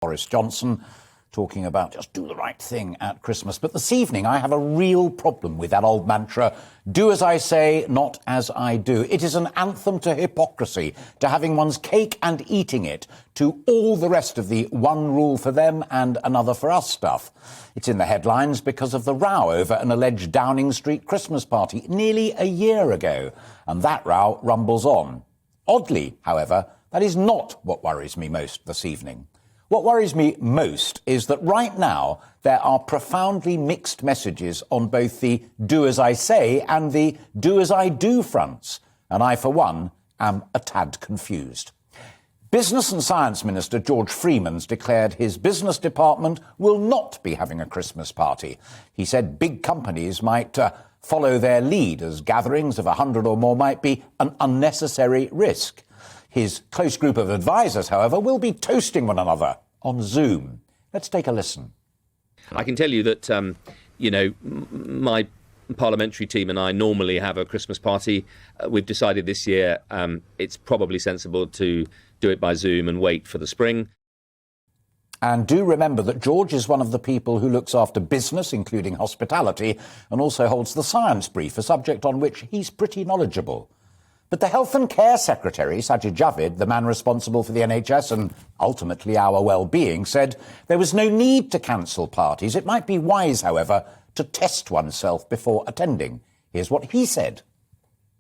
Boris Johnson talking about just do the right thing at Christmas. But this evening, I have a real problem with that old mantra, do as I say, not as I do. It is an anthem to hypocrisy, to having one's cake and eating it, to all the rest of the one rule for them and another for us stuff. It's in the headlines because of the row over an alleged Downing Street Christmas party nearly a year ago. And that row rumbles on. Oddly, however, that is not what worries me most this evening. What worries me most is that right now there are profoundly mixed messages on both the do as I say and the do as I do fronts. And I, for one, am a tad confused. Business and Science Minister George Freeman's declared his business department will not be having a Christmas party. He said big companies might follow their lead, as gatherings of 100 or more might be an unnecessary risk. His close group of advisers, however, will be toasting one another on Zoom. Let's take a listen. I can tell you that, my parliamentary team and I normally have a Christmas party. We've decided this year it's probably sensible to do it by Zoom and wait for the spring. And do remember that George is one of the people who looks after business, including hospitality, and also holds the science brief, a subject on which he's pretty knowledgeable. But the Health and Care Secretary, Sajid Javid, the man responsible for the NHS and ultimately our well-being, said there was no need to cancel parties. It might be wise, however, to test oneself before attending. Here's what he said.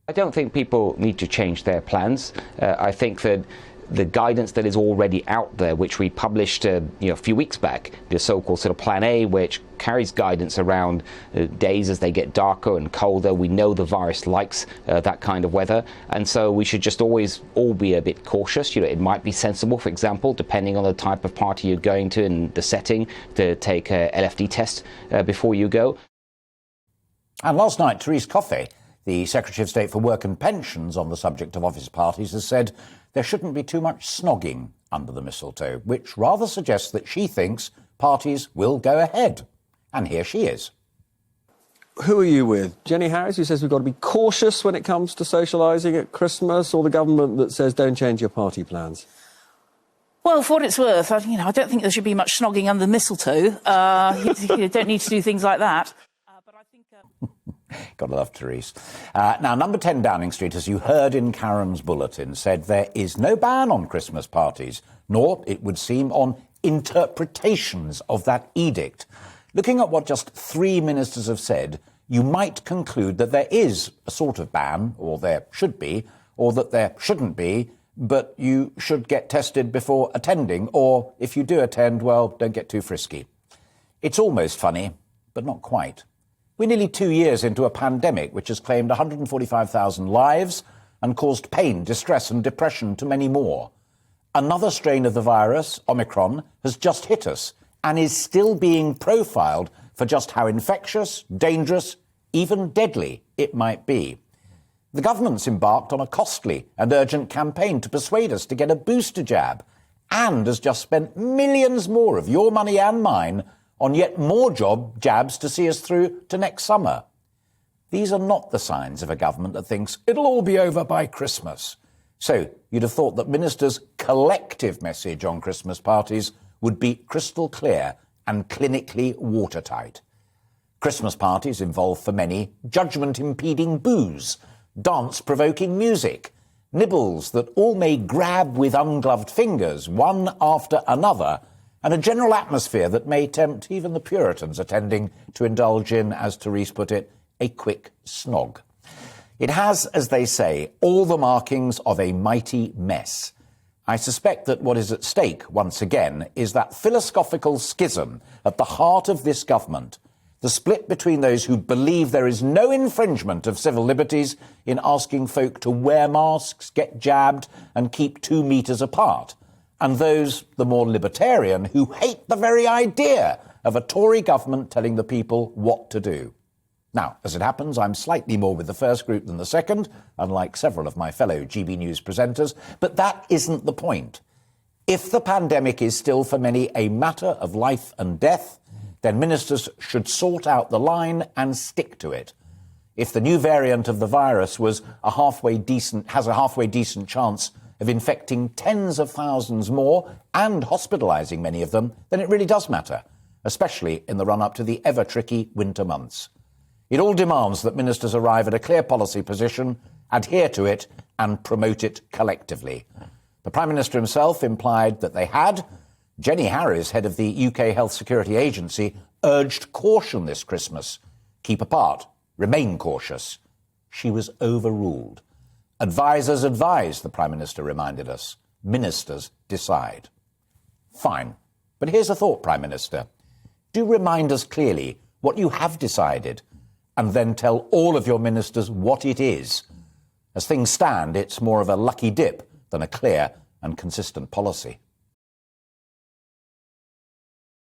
I don't think people need to change their plans. I think that the guidance that is already out there, which we published a few weeks back, the so-called sort of Plan A, which carries guidance around days as they get darker and colder. We know the virus likes that kind of weather, and so we should just always all be a bit cautious. It might be sensible, for example, depending on the type of party you're going to and the setting, to take a LFD test before you go. And last night, Therese Coffey, the Secretary of State for Work and Pensions, on the subject of office parties, has said there shouldn't be too much snogging under the mistletoe, which rather suggests that she thinks parties will go ahead. And here she is. Who are you with? Jenny Harries, who says we've got to be cautious when it comes to socialising at Christmas, or the government that says don't change your party plans? Well, for what it's worth, I don't think there should be much snogging under the mistletoe. You don't need to do things like that. But I think... Gotta love Therese. Now, number 10 Downing Street, as you heard in Karen's bulletin, said there is no ban on Christmas parties, nor, it would seem, on interpretations of that edict. Looking at what just 3 ministers have said, you might conclude that there is a sort of ban, or there should be, or that there shouldn't be, but you should get tested before attending, or if you do attend, well, don't get too frisky. It's almost funny, but not quite. We're nearly 2 years into a pandemic which has claimed 145,000 lives and caused pain, distress and depression to many more. Another strain of the virus, Omicron, has just hit us and is still being profiled for just how infectious, dangerous, even deadly it might be. The government's embarked on a costly and urgent campaign to persuade us to get a booster jab and has just spent millions more of your money and mine on yet more jabs to see us through to next summer. These are not the signs of a government that thinks it'll all be over by Christmas. So you'd have thought that ministers' collective message on Christmas parties would be crystal clear and clinically watertight. Christmas parties involve for many judgment-impeding booze, dance-provoking music, nibbles that all may grab with ungloved fingers, one after another, and a general atmosphere that may tempt even the Puritans attending to indulge in, as Therese put it, a quick snog. It has, as they say, all the markings of a mighty mess. I suspect that what is at stake, once again, is that philosophical schism at the heart of this government, the split between those who believe there is no infringement of civil liberties in asking folk to wear masks, get jabbed and keep 2 metres apart, and those, the more libertarian, who hate the very idea of a Tory government telling the people what to do. Now, as it happens, I'm slightly more with the first group than the second, unlike several of my fellow GB News presenters, but that isn't the point. If the pandemic is still for many a matter of life and death, then ministers should sort out the line and stick to it. If the new variant of the virus has a halfway decent chance of infecting tens of thousands more and hospitalising many of them, then it really does matter, especially in the run-up to the ever-tricky winter months. It all demands that ministers arrive at a clear policy position, adhere to it and promote it collectively. The Prime Minister himself implied that they had. Jenny Harries, head of the UK Health Security Agency, urged caution this Christmas. Keep apart. Remain cautious. She was overruled. Advisers advise, the Prime Minister reminded us. Ministers decide. Fine. But here's a thought, Prime Minister. Do remind us clearly what you have decided, and then tell all of your ministers what it is. As things stand, it's more of a lucky dip than a clear and consistent policy.